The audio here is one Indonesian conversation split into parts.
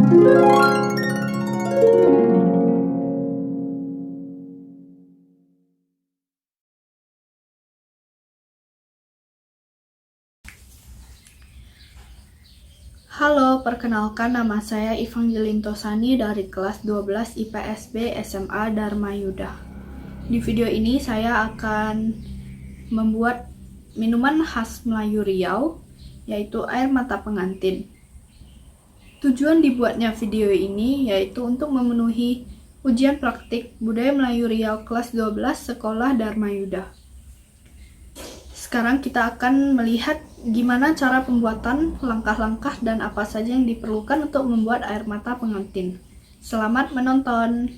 Halo, perkenalkan nama saya Evangeline Tosani dari kelas 12 IPSB SMA Dharma Yuda. Di video ini saya akan membuat minuman khas Melayu Riau, yaitu air mata pengantin. Tujuan dibuatnya video ini yaitu untuk memenuhi ujian praktik Budaya Melayu Riau kelas 12 Sekolah Dharma Yuda. Sekarang kita akan melihat gimana cara pembuatan, langkah-langkah, dan apa saja yang diperlukan untuk membuat air mata pengantin. Selamat menonton!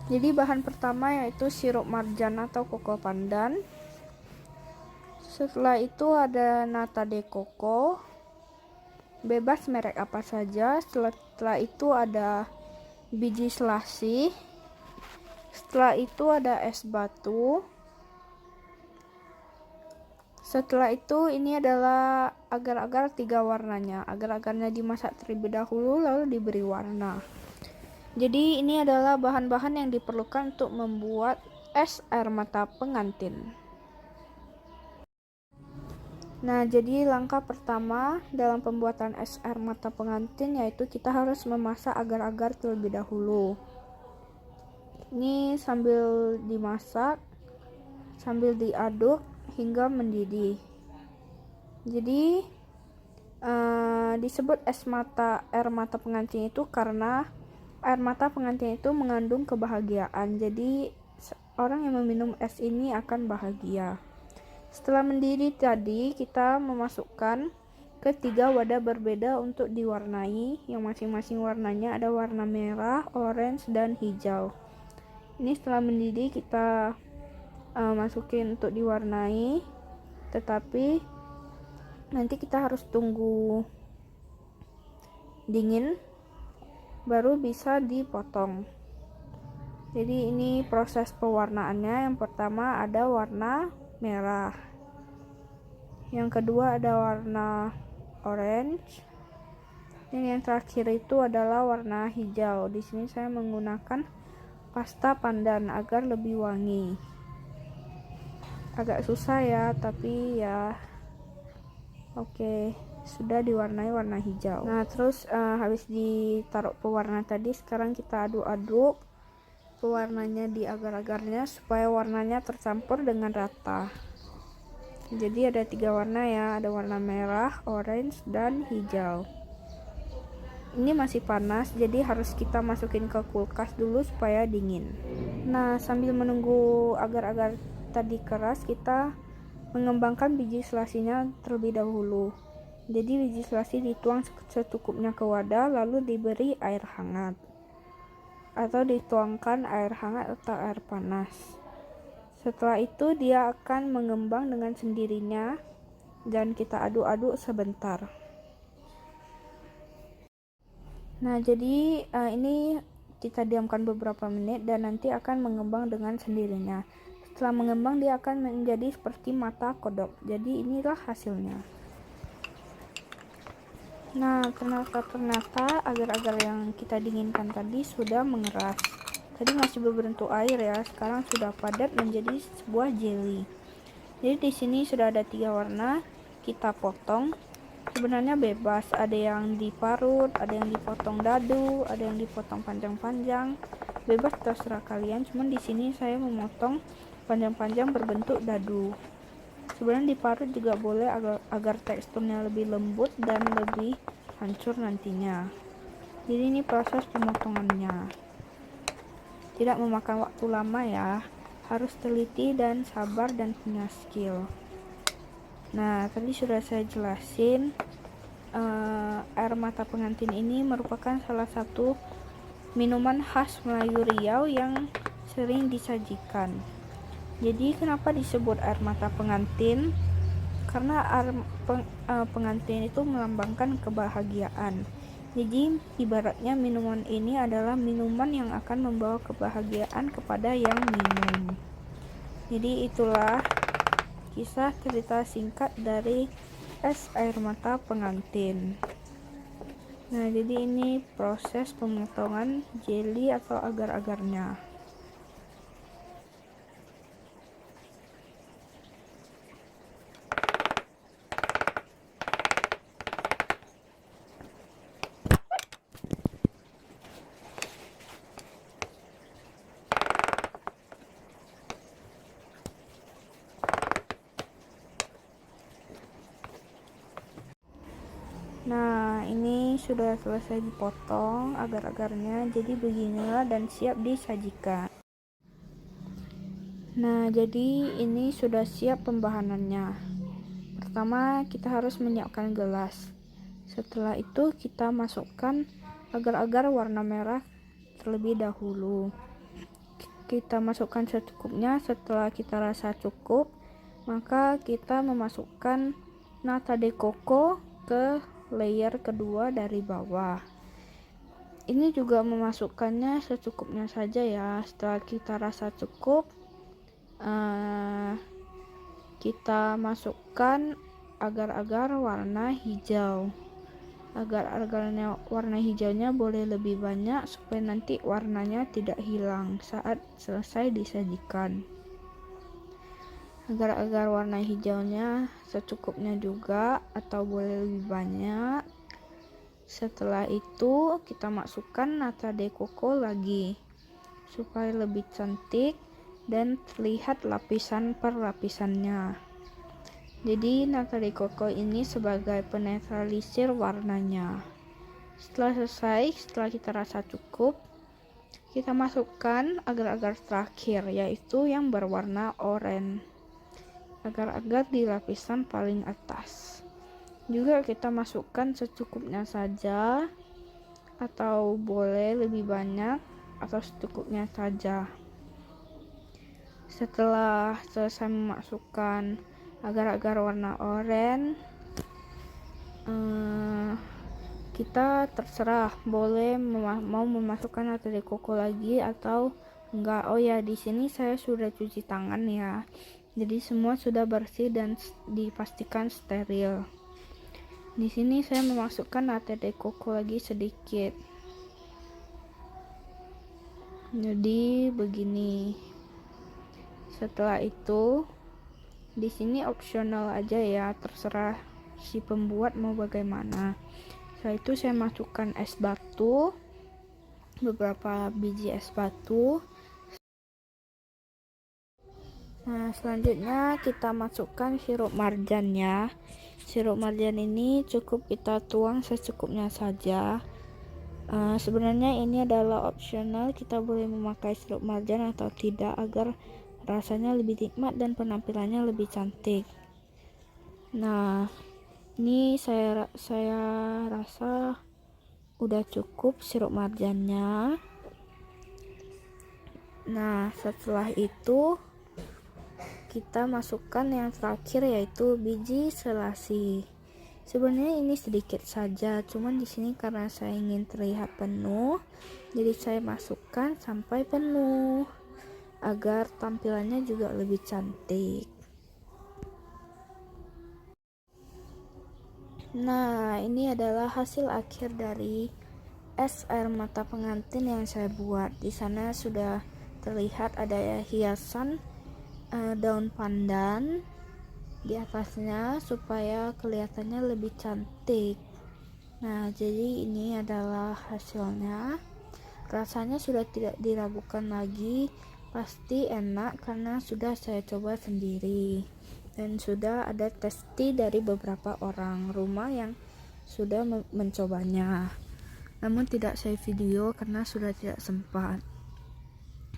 Jadi bahan pertama yaitu sirup marjan atau koko pandan. Setelah itu ada nata de coco, bebas merek apa saja. Setelah itu ada biji selasi. Setelah itu ada es batu. Setelah itu ini adalah agar-agar 3 warnanya. Agar-agarnya dimasak terlebih dahulu lalu diberi warna. Jadi ini adalah bahan-bahan yang diperlukan untuk membuat es air mata pengantin. Nah, jadi langkah pertama dalam pembuatan es air mata pengantin yaitu kita harus memasak agar-agar terlebih dahulu. Ini sambil dimasak, sambil diaduk hingga mendidih. Jadi disebut air mata pengantin itu karena air mata pengantin itu mengandung kebahagiaan. Jadi orang yang meminum es ini akan bahagia. Setelah mendidih tadi, kita memasukkan ke 3 wadah berbeda untuk diwarnai, yang masing-masing warnanya ada warna merah, orange, dan hijau. Ini setelah mendidih kita masukin untuk diwarnai, tetapi nanti kita harus tunggu dingin baru bisa dipotong. Jadi ini proses pewarnaannya. Yang pertama ada warna merah, yang kedua ada warna orange, dan yang terakhir itu adalah warna hijau. Di sini saya menggunakan pasta pandan agar lebih wangi. Agak susah ya, tapi ya oke. Sudah diwarnai warna hijau. Nah, terus habis ditaruh pewarna tadi, sekarang kita aduk-aduk pewarnanya di agar-agarnya supaya warnanya tercampur dengan rata. Jadi ada 3 warna ya, ada warna merah, orange, dan hijau. Ini masih panas, jadi harus kita masukin ke kulkas dulu supaya dingin. Nah, sambil menunggu agar-agar tadi keras, kita mengembangkan biji selasinya terlebih dahulu. Jadi biji selasi dituang secukupnya ke wadah, lalu diberi air hangat, atau dituangkan air hangat atau air panas. Setelah itu dia akan mengembang dengan sendirinya dan kita aduk-aduk sebentar. Nah, jadi ini kita diamkan beberapa menit dan nanti akan mengembang dengan sendirinya. Setelah mengembang dia akan menjadi seperti mata kodok. Jadi inilah hasilnya. Nah, ternyata agar-agar yang kita dinginkan tadi sudah mengeras. Tadi masih berbentuk air ya, sekarang sudah padat menjadi sebuah jelly. Jadi di sini sudah ada 3 warna, kita potong. Sebenarnya bebas, ada yang diparut, ada yang dipotong dadu, ada yang dipotong panjang-panjang. Bebas terserah kalian, cuman di sini saya memotong panjang-panjang berbentuk dadu. Sebenarnya diparut juga boleh agar teksturnya lebih lembut dan lebih hancur nantinya. Jadi ini proses pemotongannya. Tidak memakan waktu lama ya. Harus teliti dan sabar dan punya skill. Nah, tadi sudah saya jelasin air mata pengantin ini merupakan salah satu minuman khas Melayu Riau yang sering disajikan. Jadi kenapa disebut air mata pengantin? karena pengantin itu melambangkan kebahagiaan. Jadi ibaratnya minuman ini adalah minuman yang akan membawa kebahagiaan kepada yang minum. Jadi itulah kisah cerita singkat dari es air mata pengantin. Nah, jadi ini proses pemotongan jelly atau agar-agarnya. Nah, ini sudah selesai dipotong agar-agarnya, jadi beginilah dan siap disajikan. Nah, jadi ini sudah siap pembahanannya. Pertama, kita harus menyiapkan gelas. Setelah itu, kita masukkan agar-agar warna merah terlebih dahulu. Kita masukkan secukupnya. Setelah kita rasa cukup, maka kita memasukkan nata de coco ke layer kedua dari bawah. Ini juga memasukkannya secukupnya saja ya. Setelah kita rasa cukup, kita masukkan agar-agar warna hijau. Agar-agarnya warna hijaunya boleh lebih banyak supaya nanti warnanya tidak hilang saat selesai disajikan. Agar-agar warna hijaunya secukupnya juga atau boleh lebih banyak. Setelah itu kita masukkan nata de coco lagi supaya lebih cantik dan terlihat lapisan per lapisannya. Jadi nata de coco ini sebagai penetralisir warnanya. Setelah selesai, setelah kita rasa cukup, kita masukkan agar-agar terakhir, yaitu yang berwarna oranye. Agar-agar di lapisan paling atas. Juga kita masukkan secukupnya saja atau boleh lebih banyak atau secukupnya saja. Setelah selesai memasukkan agar-agar warna oranye, kita terserah boleh mau memasukkan nata de coco lagi atau enggak. Oh ya, di sini saya sudah cuci tangan ya. Jadi semua sudah bersih dan dipastikan steril. Di sini saya memasukkan nata de coco lagi sedikit. Jadi begini. Setelah itu, di sini opsional aja ya, terserah si pembuat mau bagaimana. Setelah itu saya masukkan es batu, beberapa biji es batu. Nah, selanjutnya kita masukkan sirup marjannya. Sirup marjan ini cukup kita tuang secukupnya saja. Sebenarnya ini adalah opsional, kita boleh memakai sirup marjan atau tidak agar rasanya lebih nikmat dan penampilannya lebih cantik. Nah, ini saya rasa udah cukup sirup marjannya. Nah, setelah itu kita masukkan yang terakhir, yaitu biji selasi. Sebenarnya ini sedikit saja, cuman di sini karena saya ingin terlihat penuh, jadi saya masukkan sampai penuh agar tampilannya juga lebih cantik. Nah, ini adalah hasil akhir dari es air mata pengantin yang saya buat. Di sana sudah terlihat ada hiasan daun pandan di atasnya supaya kelihatannya lebih cantik. Nah, jadi ini adalah hasilnya. Rasanya sudah tidak diragukan lagi, pasti enak karena sudah saya coba sendiri dan sudah ada testi dari beberapa orang rumah yang sudah mencobanya. Namun tidak saya video karena sudah tidak sempat.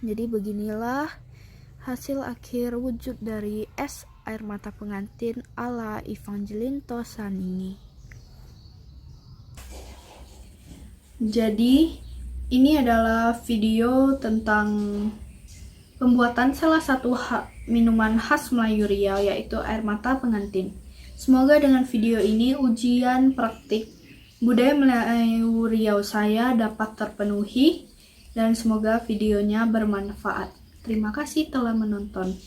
Jadi beginilah hasil akhir wujud dari es air mata pengantin ala Evangeline Tosani. Jadi ini adalah video tentang pembuatan salah satu minuman khas Melayu Riau, yaitu air mata pengantin. Semoga dengan video ini ujian praktik budaya Melayu Riau saya dapat terpenuhi dan semoga videonya bermanfaat. Terima kasih telah menonton.